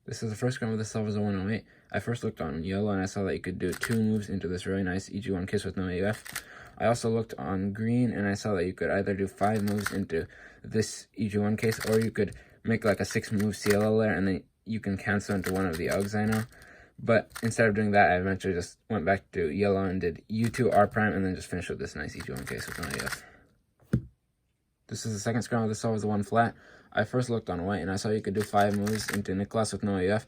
This is the first scramble. This level is a 108. I first looked on yellow and I saw that you could do 2 moves into this really nice EG1 case with no AUF. I also looked on green and I saw that you could either do 5 moves into this EG1 case, or you could make like a 6-move CLL layer and then you can cancel into one of the UGs I know. But instead of doing that, I eventually just went back to yellow and did U2 R prime and then just finished with this nice EG1 case with no AUF. This is the second scramble. This was the one flat. I first looked on white and I saw you could do 5 moves into Nicholas with no AF,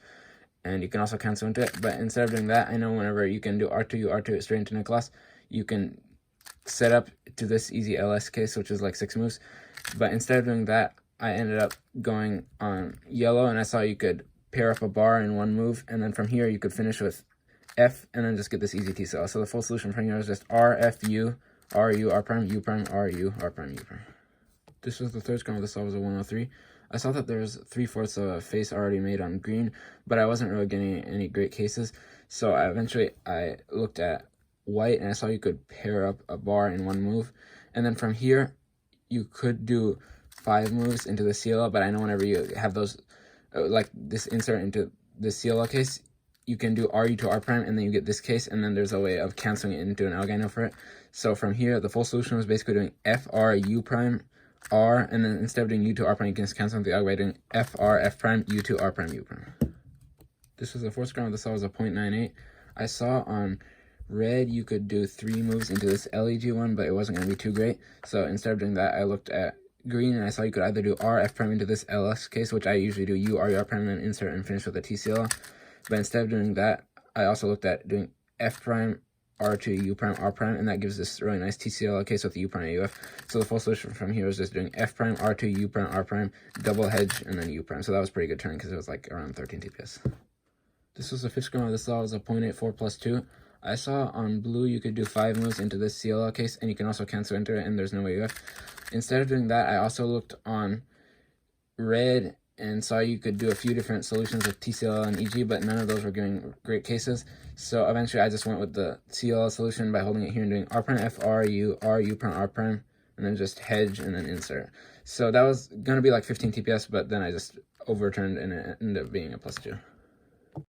and you can also cancel into it. But instead of doing that, I know whenever you can do R2, you R2 it straight into Nicholas, you can set up to this easy LS case, which is like 6 moves. But instead of doing that, I ended up going on yellow and I saw you could pair up a bar in 1 move, and then from here you could finish with F and then just get this easy TCL. So the full solution from here is just R, F, U, R, U, R prime, U prime, R, U, R prime, U prime. This was the third scramble. This was a 103. I saw that there was 3/4 of a face already made on green, but I wasn't really getting any great cases. So eventually I looked at white and I saw you could pair up a bar in 1 move. And then from here, you could do 5 moves into the CLL, but I know whenever you have those, like this insert into the CLL case, you can do RU to R prime and then you get this case, and then there's a way of canceling it into an algano for it. So from here, the full solution was basically doing FR U prime R, and then instead of doing U to R prime, you can just cancel the by doing FR F prime U to R prime U prime. This was the fourth scramble. This was a 0.98. I saw on red you could do 3 moves into this LEG one, but it wasn't going to be too great. So instead of doing that, I looked at green and I saw you could either do R F prime into this LS case, which I usually do U R U R prime and then insert and finish with a TCL. But instead of doing that, I also looked at doing F prime R2 U prime R prime, and that gives this really nice TCL case with the U prime AUF. So the full solution from here is just doing F prime R2 U prime R prime, double hedge, and then U prime. So that was a pretty good turn because it was like around 13 TPS. This was the fifth scramble. This law was a 0.84 plus 2. I saw on blue you could do 5 moves into this CLL case, and you can also cancel into it, and there's no AUF. Instead of doing that, I also looked on red and saw you could do a few different solutions with TCL and EG, but none of those were giving great cases. So eventually I just went with the CLL solution by holding it here and doing R prime F R U prime R prime, and then just hedge and then insert. So that was going to be like 15 TPS, but then I just overturned and it ended up being a plus 2.